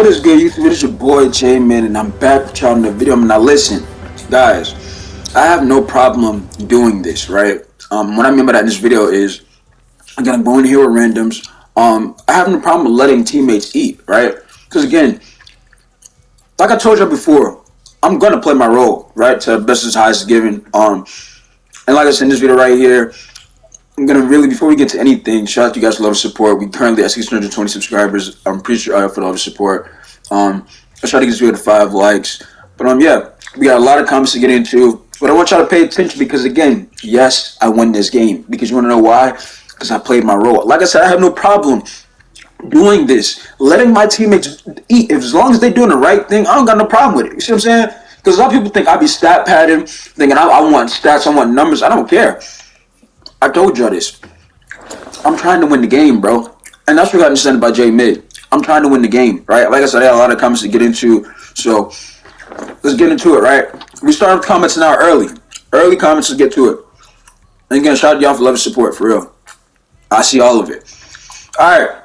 What is good, YouTube? It is your boy J-Man, and I'm back with y'all in the video. Now listen, guys, I have no problem doing this, right? What I mean by that in this video is I'm gonna go in here with randoms. I have no problem with letting teammates eat, right? Because again, like I told you before, I'm gonna play my role, right? To the best as highest given. And like I said in this video right here, I'm gonna really, before we get to anything, shout out to you guys for love and support. We currently at 620 subscribers. I'm pretty sure for the love and support. I try to get this video to 5 likes. But yeah, we got a lot of comments to get into. But I want y'all to pay attention because again, yes, I won this game. Because you wanna know why? Because I played my role. Like I said, I have no problem doing this, letting my teammates eat. As long as they're doing the right thing, I don't got no problem with it. You see what I'm saying? Because a lot of people think I be stat padding, thinking I want stats, I want numbers. I don't care. I told y'all this. I'm trying to win the game, bro. And that's what got understood by J Mid. I'm trying to win the game, right? Like I said, I had a lot of comments to get into. So let's get into it, right? We start with comments now early. Early comments, let's get to it. And again, shout out to y'all for love and support, for real. I see all of it. Alright.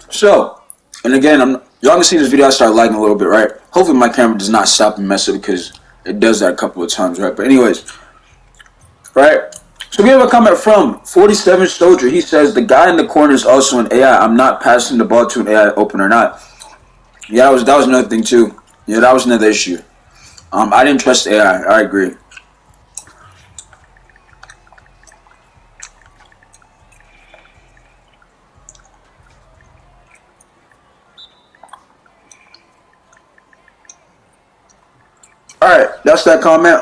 So, and again, y'all can see this video, I start lagging a little bit, right? Hopefully my camera does not stop and mess up because it does that a couple of times, right? But anyways, right? So we have a comment from 47 Soldier. He says, the guy in the corner is also an AI. I'm not passing the ball to an AI, open or not. Yeah, that was another thing too. Yeah, that was another issue. I didn't trust AI. I agree. Alright, that's that comment.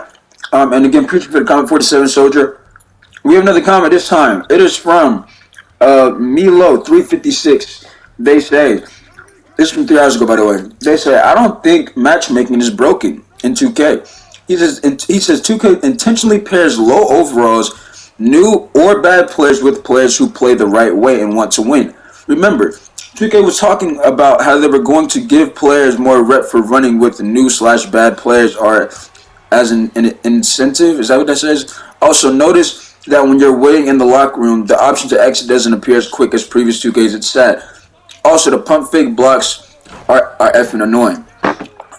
And again, appreciate for the comment, 47 Soldier. We have another comment this time. It is from Milo356. They say, this is from 3 hours ago, by the way. They say, I don't think matchmaking is broken in 2K. He says 2K intentionally pairs low overalls, new or bad players with players who play the right way and want to win. Remember, 2K was talking about how they were going to give players more rep for running with new/bad players or as an incentive. Is that what that says? Also, notice that when you're waiting in the locker room, the option to exit doesn't appear as quick as previous 2Ks. It's sad. Also, the pump fake blocks are effing annoying.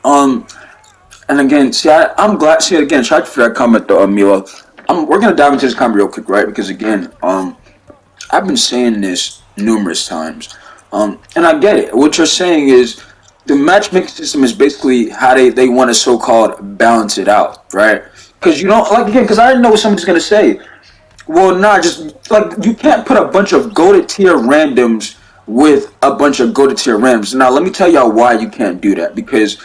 And again, see, I'm glad. See, again, shout out for that comment, though, Milo. We're gonna dive into this comment real quick, right? Because again, I've been saying this numerous times, and I get it. What you're saying is the matchmaking system is basically how they want to so-called balance it out, right? Because you don't like again, because I didn't know what somebody's gonna say. Well, nah, just like you can't put a bunch of goated tier randoms with a bunch of goated tier randoms. Now, let me tell y'all why you can't do that, because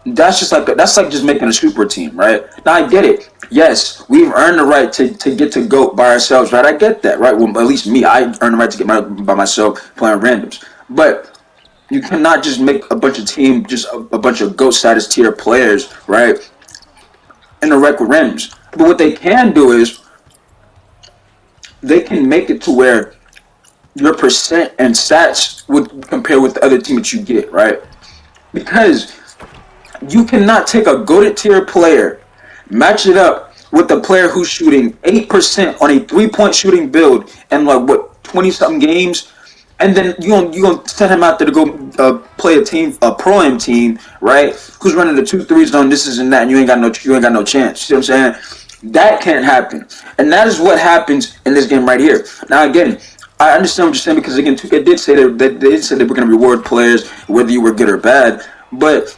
that's like just making a super team, right? Now I get it. Yes, we've earned the right to get to GOAT by ourselves, right? I get that, right? Well, at least me, I earned the right to get by myself playing randoms. But you cannot just make a bunch of team, just a bunch of GOAT status tier players, right? In a wreck with randoms. But what they can do is they can make it to where your percent and stats would compare with the other team that you get, right? Because you cannot take a goated tier player, match it up with a player who's shooting 8% on a 3-point shooting build and like what 20-something games, and then you gonna send him out there to go play a pro-am team, right? Who's running the 2-3 zone, this is and that, and you ain't got no chance. See what I'm saying? That can't happen, and that is what happens in this game right here. Now again, I understand what you're saying because again, 2K did say that they did say they were going to reward players whether you were good or bad, but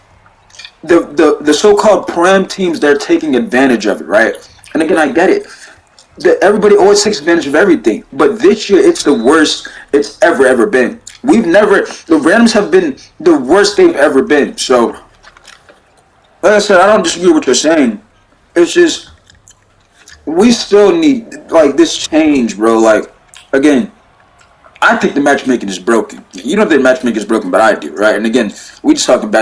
the so-called prem teams, they're taking advantage of it, right? And again, I get it. Everybody always takes advantage of everything, but this year it's the worst it's ever been. The randoms have been the worst they've ever been. So, like I said, I don't disagree with what you're saying. It's just we still need like this change, bro. Like again, I think the matchmaking is broken. You don't think matchmaking is broken, but I do, right? And again, we just talking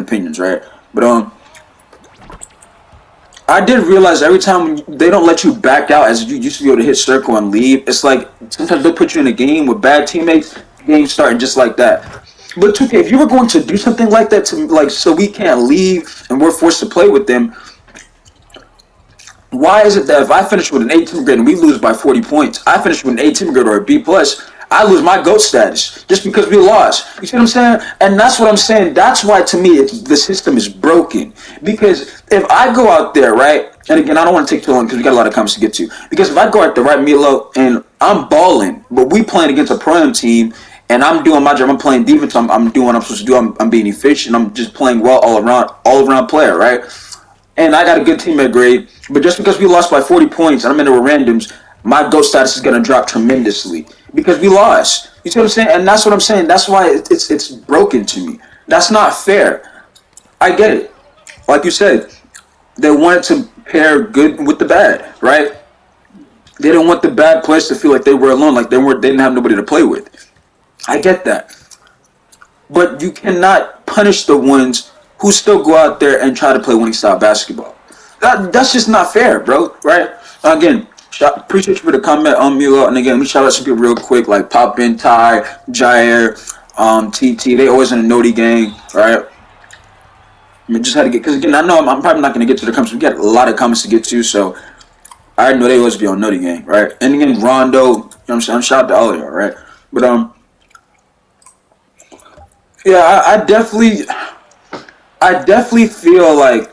opinions, right? But I did realize every time they don't let you back out as you used to be able to hit circle and leave. It's like sometimes they'll put you in a game with bad teammates, game starting just like that. But 2K, if you were going to do something like that to like so we can't leave and we're forced to play with them, why is it that if I finish with an A team grade and we lose by 40 points, I finish with an A team grade or a B plus, I lose my GOAT status just because we lost. You see what I'm saying? And that's what I'm saying. That's why to me the system is broken. Because if I go out there, right, and again, I don't want to take too long because we got a lot of comments to get to. Because if I go out there, right, Milo, and I'm balling, but we playing against a pro team, and I'm doing my job, I'm playing defense, I'm doing what I'm supposed to do, I'm being efficient, I'm just playing well all around player, right? And I got a good teammate grade, but just because we lost by 40 points and I'm in the randoms, my GOAT status is going to drop tremendously because we lost. You see what I'm saying? And that's what I'm saying. That's why it's broken to me. That's not fair. I get it. Like you said, they wanted to pair good with the bad, right? They didn't want the bad players to feel like they were alone, like they didn't have nobody to play with. I get that. But you cannot punish the ones who still go out there and try to play winning style basketball. That's just not fair, bro. Right? Again, appreciate you for the comment on Milo. And again, let me shout out some people real quick, like Pop In, Ty, Jair, TT. They always in the Noti gang, right? I mean, just had to get, because again, I know I'm probably not going to get to the comments. We got a lot of comments to get to, so I already know they always be on Noti gang, right? And again, Rondo, you know what I'm saying? Shout out to all of y'all, right? But yeah, I definitely feel like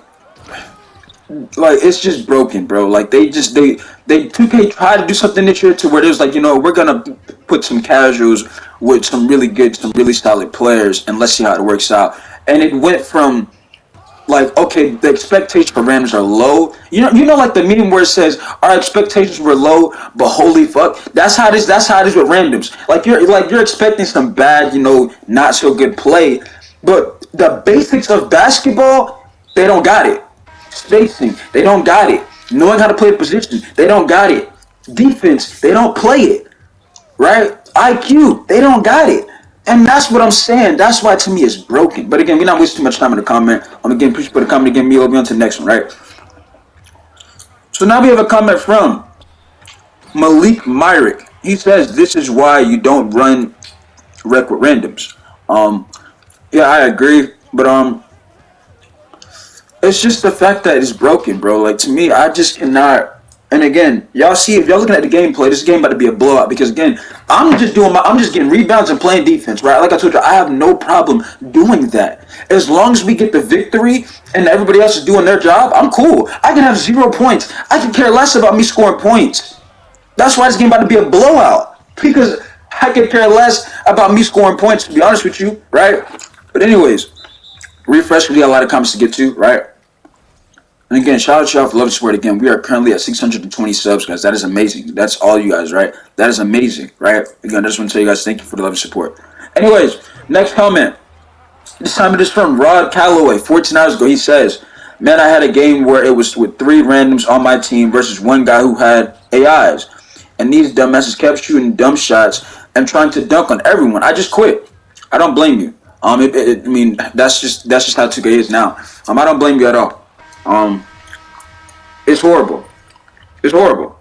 it's just broken, bro. Like they 2K tried to do something this year to where there's like, we're gonna put some casuals with some really good, some really solid players, and let's see how it works out. And it went from like, okay, the expectations for Rams are low. You know, like the meme where it says our expectations were low, but holy fuck, that's how it is. That's how it is with randoms. Like you're expecting some bad, not so good play, but the basics of basketball, they don't got it. Spacing, they don't got it. Knowing how to play a position, they don't got it. Defense, they don't play it, right? IQ, they don't got it. And that's what I'm saying. That's why to me it's broken. But again, we're not wasting too much time in the comment. Again, please put a comment again. Me, we'll be on to the next one, right? So now we have a comment from Malik Myrick. He says, "This is why you don't run rec with randoms." Yeah, I agree. But it's just the fact that it's broken, bro. Like to me, I just cannot. And again, y'all see if y'all looking at the gameplay, this game about to be a blowout because again, I'm just getting rebounds and playing defense, right? Like I told you, I have no problem doing that. As long as we get the victory and everybody else is doing their job, I'm cool. I can have 0 points. I can care less about me scoring points. That's why this game about to be a blowout because I could care less about me scoring points. To be honest with you, right? But anyways, refresh. We got a lot of comments to get to, right? And again, shout out to y'all for love and support. Again, we are currently at 620 subs, guys. That is amazing. That's all you guys, right? That is amazing, right? Again, I just want to tell you guys thank you for the love and support. Anyways, next comment. This time it is from Rod Calloway, 14 hours ago. He says, "Man, I had a game where it was with 3 randoms on my team versus one guy who had AIs. And these dumbasses kept shooting dumb shots and trying to dunk on everyone. I just quit. I don't blame you. I mean, that's just how 2K is now. I don't blame you at all. Um, it's horrible. It's horrible.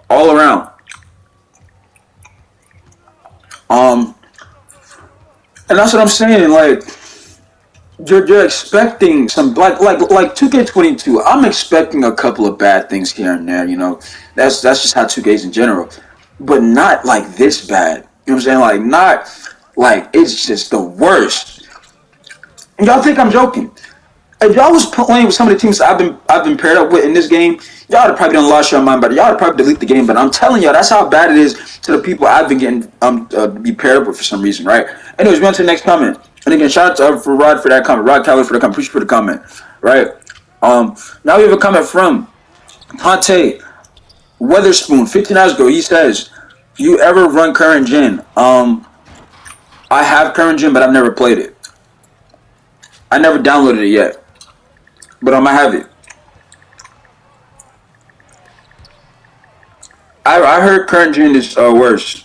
All around. Um, and that's what I'm saying. Like you're expecting some like 2K22. I'm expecting a couple of bad things here and there. That's just how 2K's in general, but not like this bad. You know what I'm saying? Like not like it's just the worst. And y'all think I'm joking? If y'all was playing with some of the teams I've been paired up with in this game, y'all would have probably done lost your mind, but y'all would probably delete the game. But I'm telling y'all, that's how bad it is to the people I've been getting be paired up with for some reason, right? Anyways, we on to the next comment. And again, shout out to for Rod for that comment, Rod Calloway for the comment, appreciate for the comment, right? Now we have a comment from Conte Weatherspoon, 15 hours ago. He says, "You ever run current gen?" I have current gen, but I've never played it. I never downloaded it yet. But I have it. I heard current gen is worse.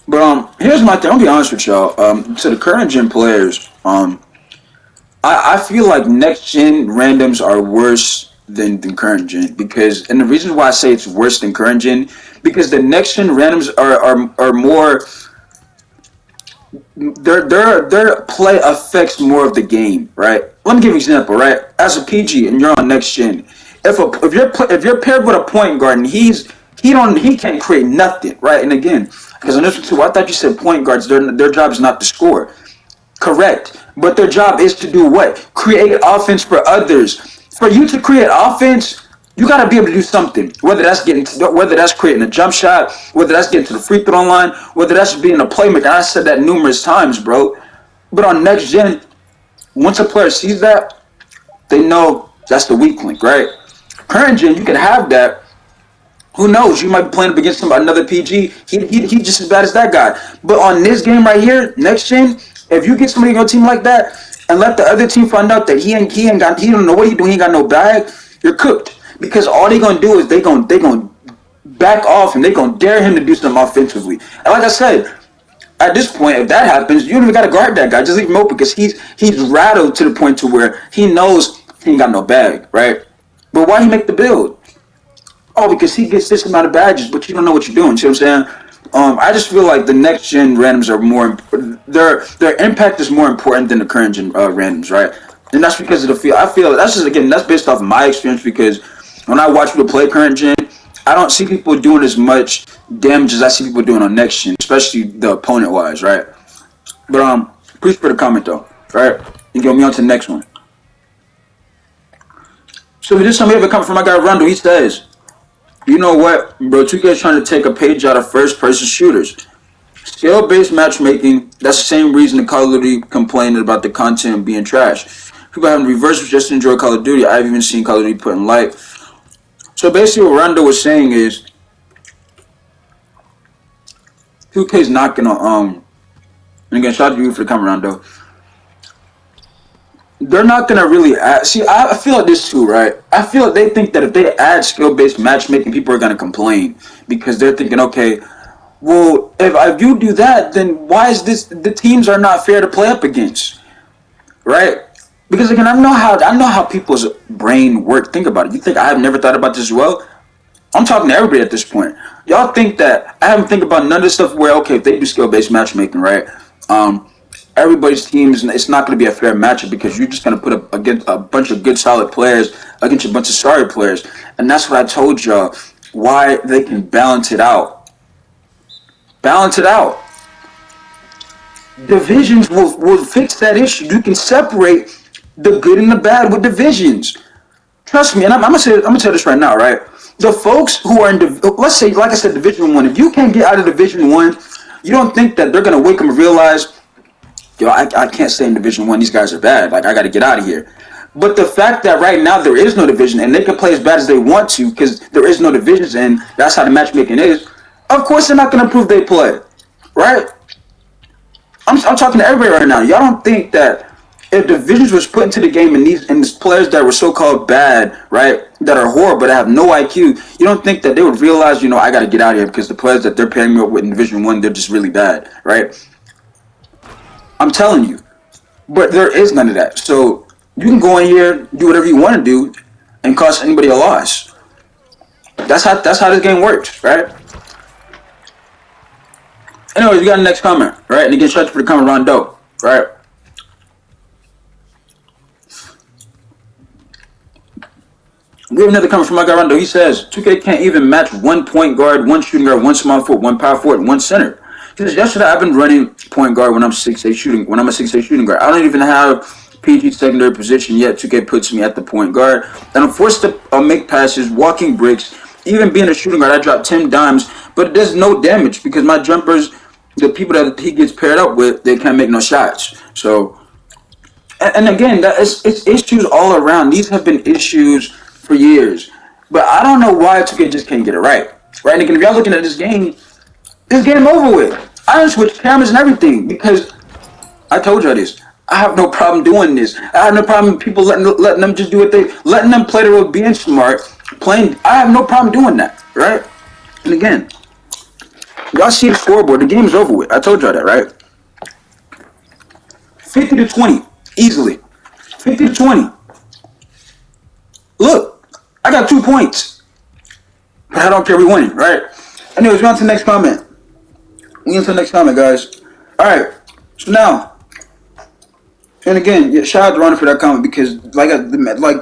But here's my thing. I'll be honest with y'all. To the current gen players, I feel like next gen randoms are worse than current gen because, and the reason why I say it's worse than current gen because the next gen randoms are more. Their play affects more of the game, right? Let me give you an example, right? As a PG and you're on next gen, if you're paired with a point guard and he can't create nothing, right? And again, because in this one too, I thought you said point guards their job is not to score. Correct. But their job is to do what? Create offense for others. For you to create offense, you got to be able to do something. Whether that's creating a jump shot, whether that's getting to the free throw line, whether that's being a playmaker. I said that numerous times, bro. But on next gen, once a player sees that, they know that's the weak link, right? Current gen, you can have that. Who knows? You might be playing up against another PG. He just as bad as that guy. But on this game right here, next gen, if you get somebody on your team like that and let the other team find out that he don't know what he doing, he ain't got no bag, you're cooked. Because all they gonna do is they gonna back off and they gonna dare him to do something offensively. And like I said, at this point, if that happens, you don't even gotta guard that guy. Just leave him open because he's rattled to the point to where he knows he ain't got no bag, right? But why he make the build? Oh, because he gets this amount of badges, but you don't know what you're doing. See what I'm saying? I just feel like the next gen randoms are more. Their impact is more important than the current gen randoms, right? And that's because of the feel. I feel that's just again that's based off of my experience because when I watch people play current gen, I don't see people doing as much damage as I see people doing on next gen, especially the opponent wise, right? But appreciate for the comment though, right? You get me on to the next one. So this time we have a comment from my guy Rondo. He says, "You know what, bro? 2K is trying to take a page out of first-person shooters. Skill-based matchmaking, that's the same reason the Call of Duty complained about the content being trash. People having reverse just enjoy Call of Duty. I've even seen Call of Duty put in light." So basically what Rondo was saying is 2K is not gonna and again shout out to you for the comment, Rondo. They're not gonna really add. See, I feel like this too, right? I feel like they think that if they add skill-based matchmaking, people are gonna complain because they're thinking, okay, well, if you do that, then why is the teams are not fair to play up against, right? Because again, I know how people's brain work. Think about it. You think I have never thought about this as well? I'm talking to everybody at this point. Y'all think that I haven't think about none of this stuff where okay, if they do skill-based matchmaking, right? Everybody's team it's not going to be a fair matchup because you're just going to put against a bunch of good solid players against a bunch of sorry players, and that's what I told y'all why they can balance it out. Balance it out. Divisions will fix that issue. You can separate the good and the bad with divisions. Trust me, and I'm gonna tell this right now, right? The folks who are in let's say, like I said, Division 1. If you can't get out of Division 1, you don't think that they're gonna wake up and realize, yo, I can't stay in Division 1. These guys are bad. Like I got to get out of here. But the fact that right now there is no division and they can play as bad as they want to because there is no divisions and that's how the matchmaking is. Of course, they're not gonna prove they play, right? I'm talking to everybody right now. Y'all don't think that if divisions was put into the game and these players that were so-called bad, right, that are horrible, that have no IQ, you don't think that they would realize, I got to get out of here because the players that they're pairing me up with in Division 1, they're just really bad, right? I'm telling you. But there is none of that. So you can go in here, do whatever you want to do, and cost anybody a loss. That's how this game works, right? Anyways, we got the next comment, right? And again, shout out for the comment, Rondo, right? We have another comment from my guy Rondo. He says 2K can't even match one point guard, one shooting guard, one small forward, one power forward, and one center. He says yesterday I've been running point guard when I'm a 6'8" shooting guard. I don't even have PG secondary position yet. 2K puts me at the point guard, and I'm forced to make passes, walking bricks. Even being a shooting guard, I drop 10 dimes, but it does no damage because my jumpers, the people that he gets paired up with, they can't make no shots. So, and again, it's issues all around. These have been issues for years, but I don't know why 2K just can't get it right. Right, and again, if y'all looking at this game over with. I done switched cameras and everything because I told y'all this. I have no problem doing this. I have no problem people letting them just do what letting them play the role, being smart, playing. I have no problem doing that, right? And again, y'all see the scoreboard. The game is over with. I told y'all that, right? 50-20, easily. 50-20. Look, I got 2 points, but I don't care. We winning, right? Anyways, we're on to the next comment. We on to the next comment, guys. All right. So now, And again, yeah, shout out to Ronnie for that comment because like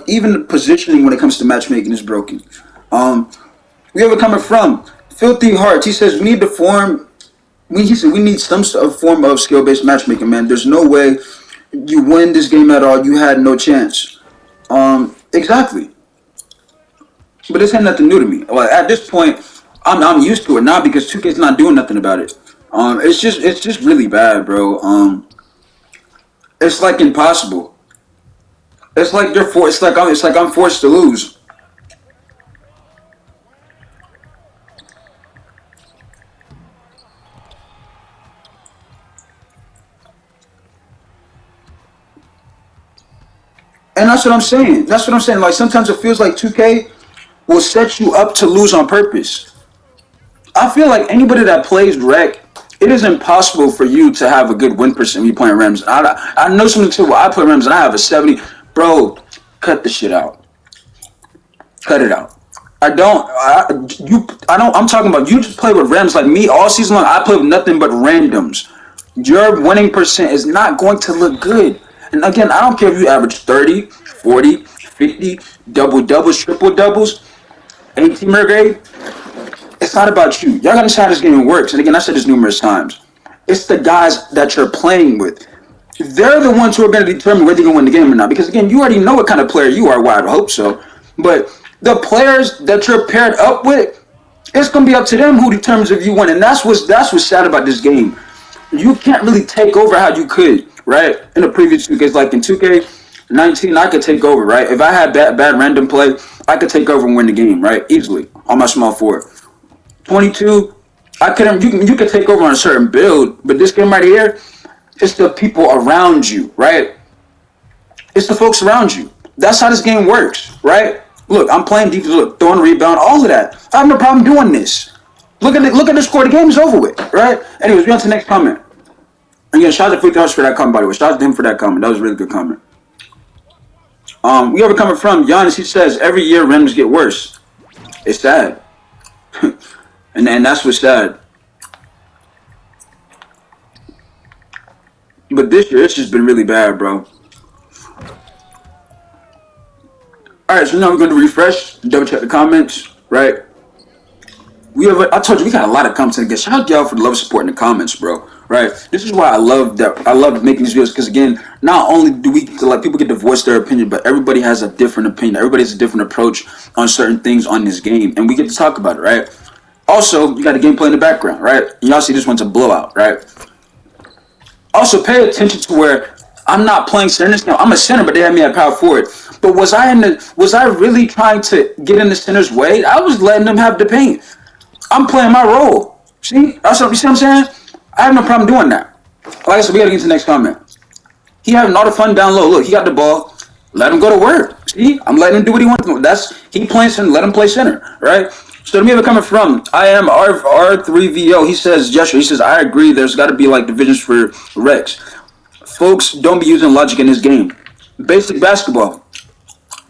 even the positioning when it comes to matchmaking is broken. Um, we have it coming from Filthy Hearts. He says we need to form. He said we need some sort of form of skill based matchmaking. Man, there's no way you win this game at all. You had no chance. Exactly. But this had nothing new to me. Well, at this point, I'm used to it now because 2K's not doing nothing about it. It's just really bad, bro. It's like impossible. It's like they're for. It's like I'm forced to lose. And that's what I'm saying. That's what I'm saying. Like sometimes it feels like 2K will set you up to lose on purpose. I feel like anybody that plays rec, it is impossible for you to have a good win percent when you playing Rams. I know something too. I play Rams and I have a 70. Bro, cut the shit out. Cut it out. I don't. I don't. I'm talking about you. Just play with Rams like me all season long. I play with nothing but randoms. Your winning percent is not going to look good. And again, I don't care if you average 30, 40, 50, double doubles, triple doubles, 18 grade. It's not about you. Y'all gotta understand how this game works. And again, I said this numerous times. It's the guys that you're playing with. They're the ones who are going to determine whether you're going to win the game or not. Because again, you already know what kind of player you are. Well, I hope so. But the players that you're paired up with, it's going to be up to them who determines if you win. And that's what's sad about this game. You can't really take over how you could, right? In the previous 2Ks, like in 2K19, I could take over, right? If I had bad random play, I could take over and win the game, right? Easily on my small forward. 22, I couldn't. You could take over on a certain build, but this game right here, it's the people around you, right? It's the folks around you. That's how this game works, right? Look, I'm playing defense, look, throwing rebound, all of that. I have no problem doing this. Look at the score. The game is over with, right? Anyways, we on to the next comment. Again, shout out to Freak House for that comment, by the way. Shout out to him for that comment. That was a really good comment. We have it coming from Giannis. He says every year randoms get worse. It's sad, and that's what's sad. But this year, it's just been really bad, bro. All right, so now we're going to refresh, double check the comments, right? I told you we got a lot of comments again. Shout out to y'all for the love and support in the comments, bro. Right? This is why I love making these videos because again, not only do we like people get to voice their opinion, but everybody has a different opinion. Everybody has a different approach on certain things on this game, and we get to talk about it, right? Also, you got a gameplay in the background, right? And y'all see this one's a blowout, right? Also, pay attention to where I'm not playing center. Now, I'm a center, but they had me at power forward. But was I really trying to get in the center's way? I was letting them have the paint. I'm playing my role. See? You see what I'm saying? I have no problem doing that. Like I said, we gotta get to the next comment. He having all the fun down low. Look, he got the ball. Let him go to work. See? I'm letting him do what he wants to do. He playing center, let him play center, right? So let me have it coming from I am R3VO. He says, Joshua, he says, I agree, there's gotta be like divisions for Rex. Folks, don't be using logic in this game. Basic basketball.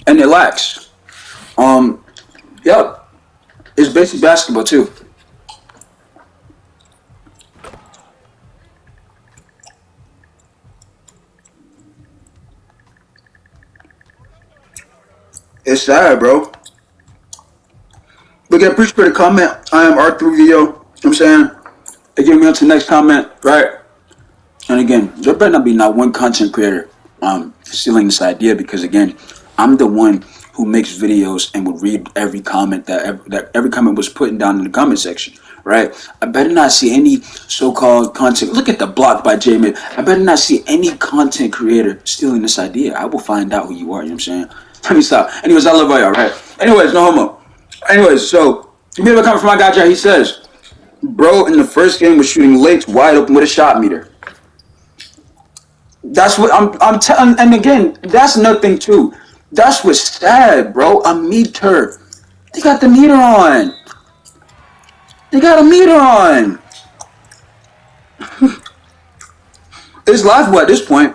And it lacks. Yep. It's basic basketball too. It's sad, bro. But again, appreciate the comment. I am R3VO. You know what I'm saying? Again, we on to the next comment, right? And again, there better not be not one content creator stealing this idea because again, I'm the one who makes videos and would read every comment that every comment was putting down in the comment section, right? I better not see any so-called content. Look at the block by J-Man. I better not see any content creator stealing this idea. I will find out who you are. You know what I'm saying? Let me stop. Anyways, I love y'all, right? Anyways, no homo. Anyways, so you have a comment from my guy, Jay. He says, bro, in the first game was shooting lakes wide open with a shot meter. That's what I'm telling. And again, that's another thing too. That's what's sad, bro. A meter. They got the meter on. They got a meter on. It's laughable at this point.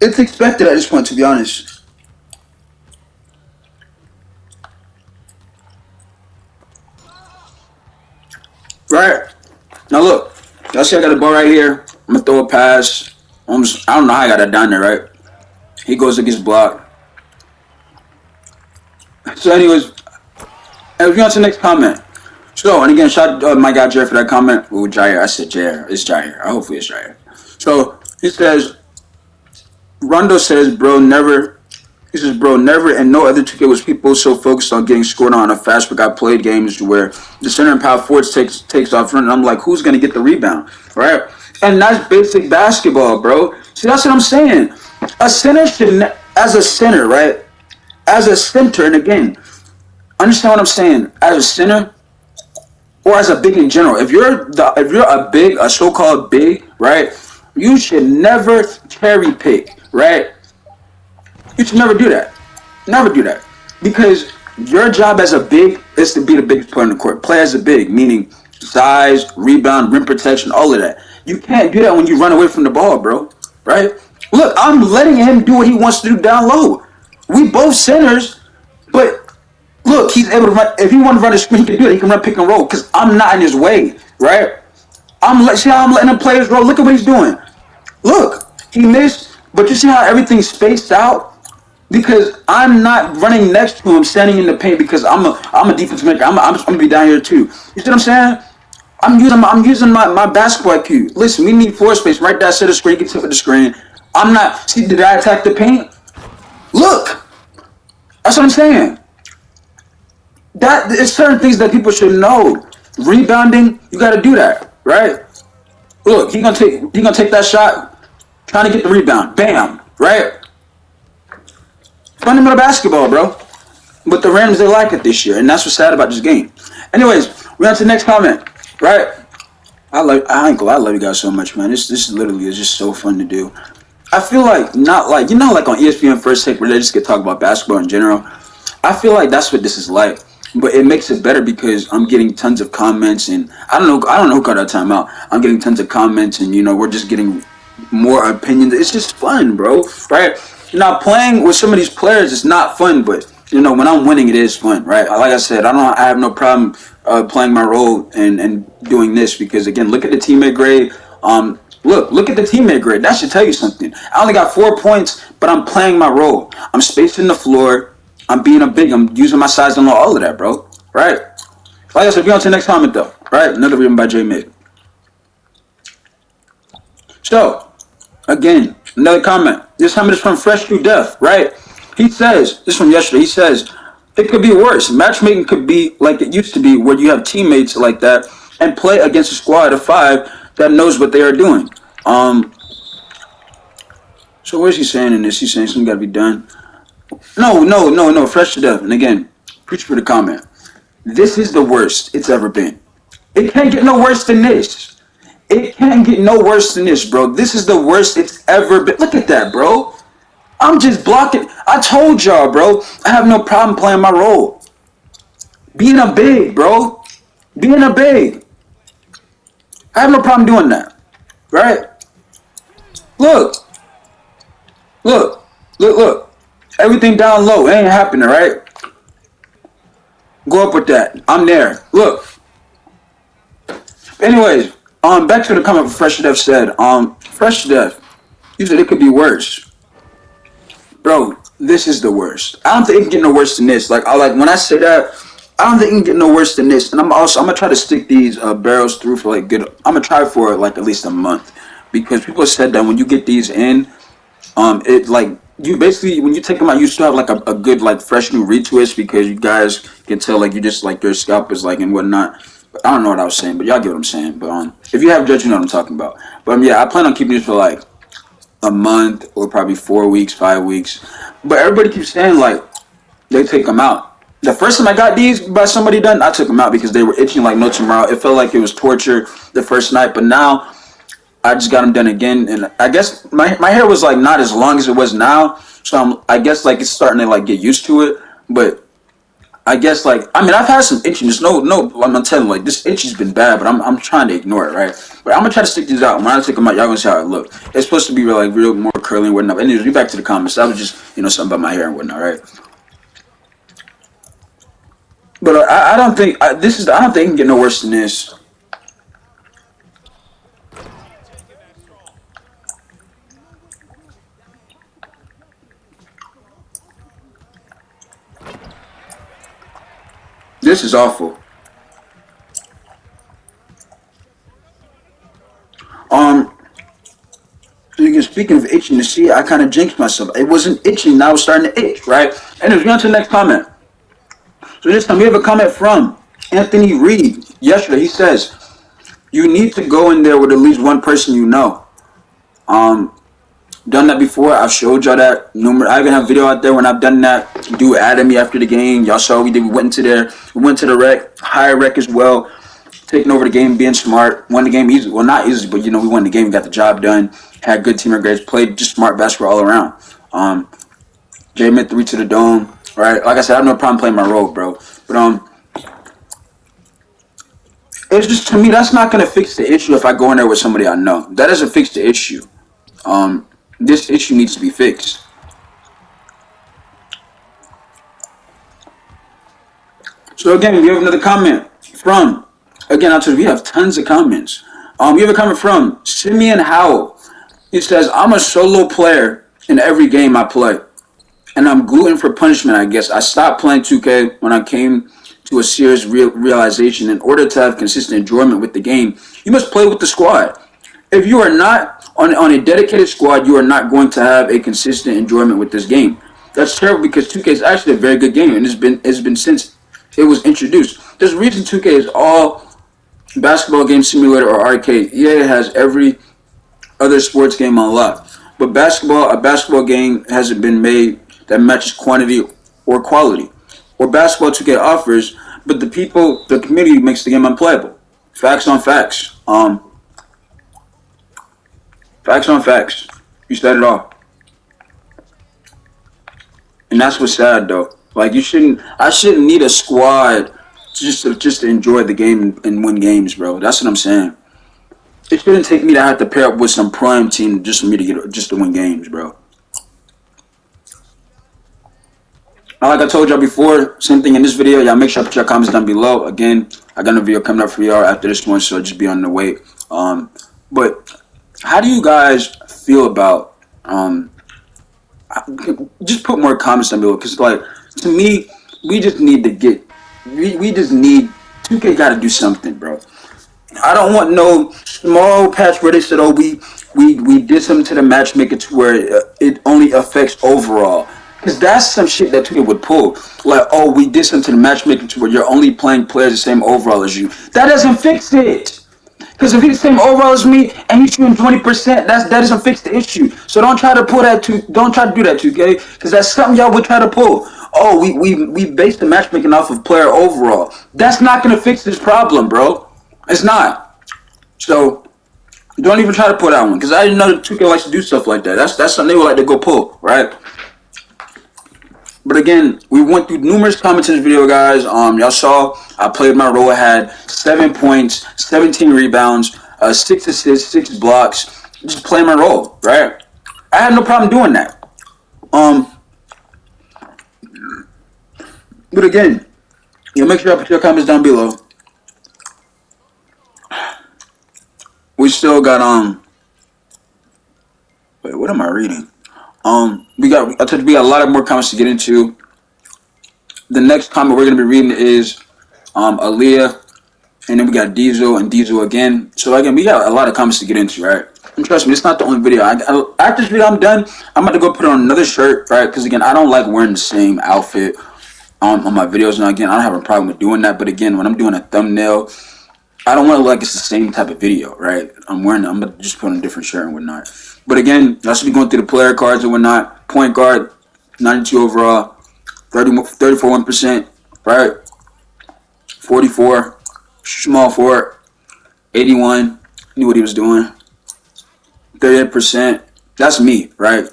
It's expected at this point, to be honest. Right? Now look, y'all see I got the ball right here. I'm gonna throw a pass. I don't know how I got that down there, right? He goes against block. So, anyways, we on to the next comment. So, and again, shout out my guy Jair for that comment. Ooh, Jair. I said Jair. It's Jair. Hopefully it's Jair. So, he says, Rondo says, bro, never. He says, bro, never and no other ticket was people so focused on getting scored on a fast break. I played games where the center and power forwards takes off running. I'm like, who's going to get the rebound? Right? And that's basic basketball, bro. See, that's what I'm saying. A center should, as a center, right? As a center, and again, understand what I'm saying. As a center, or as a big in general. If you're a big, a so-called big, right? You should never cherry pick, right? You should never do that. Never do that. Because your job as a big is to be the biggest player on the court. Play as a big, meaning size, rebound, rim protection, all of that. You can't do that when you run away from the ball, bro. Right? Look, I'm letting him do what he wants to do down low. We both centers, but look, he's able to run. If he want to run a screen, he can do it. He can run pick and roll because I'm not in his way, right? See how I'm letting him play his role. Look at what he's doing. Look, he missed, but you see how everything's spaced out because I'm not running next to him, standing in the paint because I'm a defensive maker. I'm gonna be down here too. You see what I'm saying? I'm using my basketball IQ. Listen, we need floor space right there. Set the screen, get tip of the screen. I'm not. See, did I attack the paint? Look, that's what I'm saying. That is certain things that people should know. Rebounding, you got to do that, right? Look, he gonna take that shot, trying to get the rebound. Bam, right? Fundamental basketball, bro. But the Rams they like it this year, and that's what's sad about this game. Anyways, we on to the next comment, right? I love you guys so much, man. This literally is just so fun to do. I feel like not like like on ESPN First Take where they just get talk about basketball in general. I feel like that's what this is like, but it makes it better because I'm getting tons of comments and I don't know who got that time out. I'm getting tons of comments and we're just getting more opinions. It's just fun, bro. Right? Now playing with some of these players is not fun, but when I'm winning, it is fun, right? Like I said, I have no problem playing my role and doing this because again, look at the teammate grade. Look at the teammate grade. That should tell you something. I only got 4 points, but I'm playing my role. I'm spacing the floor. I'm being a big. I'm using my size and all of that, bro. Right? Like I said, be on to the next comment though. Right? Another written by J Mid. So, again, another comment. This comment is from Fresh to Death, right? He says, this from yesterday, he says, it could be worse. Matchmaking could be like it used to be where you have teammates like that and play against a squad of 5 that knows what they are doing. So what is he saying in this? He's saying something got to be done. No. Fresh to Death. And again, preach for the comment. This is the worst it's ever been. It can't get no worse than this. It can't get no worse than this, bro. This is the worst it's ever been. Look at that, bro. I'm just blocking. I told y'all, bro. I have no problem playing my role. Being a big, bro. Being a big. I have no problem doing that. Right? Look. Look. Everything down low. It ain't happening, right? Go up with that. I'm there. Look. Anyways, back to the comment Fresh Death said. Fresh Death, you said it could be worse. Bro, this is the worst. I don't think it can get no worse than this. Like when I say that, I don't think it can get no worse than this. And I'm gonna try to stick these barrels through for like good. I'm gonna try for like at least a month because people said that when you get these in, it like you basically when you take them out, you still have like a good like fresh new retwist because you guys can tell like you just like your scalp is like and whatnot. But I don't know what I was saying, but y'all get what I'm saying. But if you have judge, you know what I'm talking about. But yeah, I plan on keeping this for like a month or probably 4 weeks, 5 weeks. But everybody keeps saying like they take them out. The first time I got these by somebody done, I took them out because they were itching like no tomorrow. It felt like it was torture the first night, but now I just got them done again, and I guess my hair was like not as long as it was now, so I guess like it's starting to like get used to it. But I guess like I've had some itchiness. No, I'm telling you, like this itch has been bad, but I'm trying to ignore it, right? But I'm gonna try to stick these out. When I take them out, y'all gonna see how it look. It's supposed to be real more curly and whatnot. Anyways, be back to the comments. That was just something about my hair and whatnot, right? But I don't think I don't think it can get no worse than this. This is awful. Um, again, speaking of itching to see, I kind of jinxed myself. It wasn't itching, now it's starting to itch, right? And we on to the next comment. So this time we have a comment from Anthony Reed. Yesterday, he says, you need to go in there with at least one person you know. Um, Done that before. I've showed y'all that. I even have video out there when I've done that. Dude added me after the game. Y'all saw we did. We went into there. We went to the rec, higher rec as well. Taking over the game, being smart. Won the game easy. Well, not easy, but we won the game. Got the job done. Had good team grades. Played just smart basketball all around. Jay meant 3 to the dome. Right. Like I said, I have no problem playing my role, bro. But it's just, to me, that's not gonna fix the issue if I go in there with somebody I know. That doesn't fix the issue. This issue needs to be fixed. So again, we have another comment from, again, we have tons of comments. We have a comment from Simeon Howell. He says, I'm a solo player in every game I play, and I'm gluten for punishment, I guess. I stopped playing 2K when I came to a serious realization. In order to have consistent enjoyment with the game, you must play with the squad. If you are not on a dedicated squad, you are not going to have a consistent enjoyment with this game. That's terrible because 2K is actually a very good game, and it's been since it was introduced. There's a reason 2K is all basketball game simulator or arcade. Yeah, it has every other sports game on lock, but a basketball game hasn't been made that matches quantity or quality, or basketball 2K offers, but the community makes the game unplayable. Facts on facts. Facts on facts. You said it all. And that's what's sad though. Like I shouldn't need a squad just to enjoy the game and win games, bro. That's what I'm saying. It shouldn't take me to have to pair up with some prime team just for me to win games, bro. Like I told y'all before, same thing in this video. Y'all make sure to put your comments down below. Again, I got a video coming up for y'all after this one, so just be on the wait. But how do you guys feel about just put more comments down below, because like, to me, we just need 2K got to do something, bro. I don't want no small patch where they said, oh, we did something to the matchmaker to where it only affects overall. Because that's some shit that 2K would pull. Like, oh, we did something to the matchmaker to where you're only playing players the same overall as you. That doesn't fix it. Because if he's the same overall as me and he's shooting 20%, that doesn't fix the issue. So don't try to do that, 2K, because that's something y'all would try to pull. Oh, we base the matchmaking off of player overall. That's not gonna fix this problem, bro. It's not. So don't even try to pull that one, because I didn't know that 2K likes to do stuff like that. That's something they would like to go pull, right? But again, we went through numerous comments in this video, guys. Y'all saw I played my role. I had 7 points, 17 rebounds, 6 assists, 6 blocks. Just playing my role, right? I had no problem doing that. But again, make sure I put your comments down below. We still got wait, what am I reading? We got a lot of more comments to get into. The next comment we're gonna be reading is Aaliyah, and then we got Diesel and Diesel again. So again, we got a lot of comments to get into, right? And trust me, it's not the only video. After this video I'm done, I'm about to go put on another shirt, right? Because again, I don't like wearing the same outfit on my videos. And again, I don't have a problem with doing that. But again, when I'm doing a thumbnail, I don't want to look like it's the same type of video, right? I'm gonna just put on a different shirt and whatnot. But again, I should be going through the player cards and whatnot. Point guard, 92 overall, 34%, right? 44, small forward, 81, knew what he was doing. 38%, that's me, right?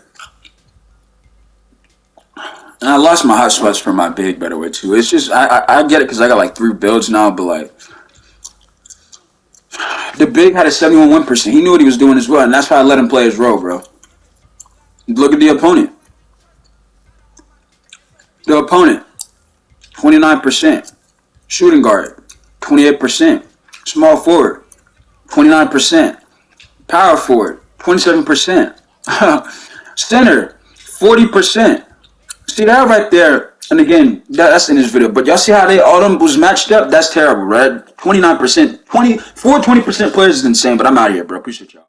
And I lost my hot spots for my big, by the way, too. It's just, I get it because I got like 3 builds now, but like, the big had a 71%. He knew what he was doing as well, and that's why I let him play his role, bro. Look at the opponent. The opponent, 29%. Shooting guard, 28%. Small forward, 29%. Power forward, 27%. Center, 40%. See that right there And again, that's in this video. But y'all see how they all them was matched up? That's terrible, right? 29%, 20% players is insane. But I'm out of here, bro. Appreciate y'all.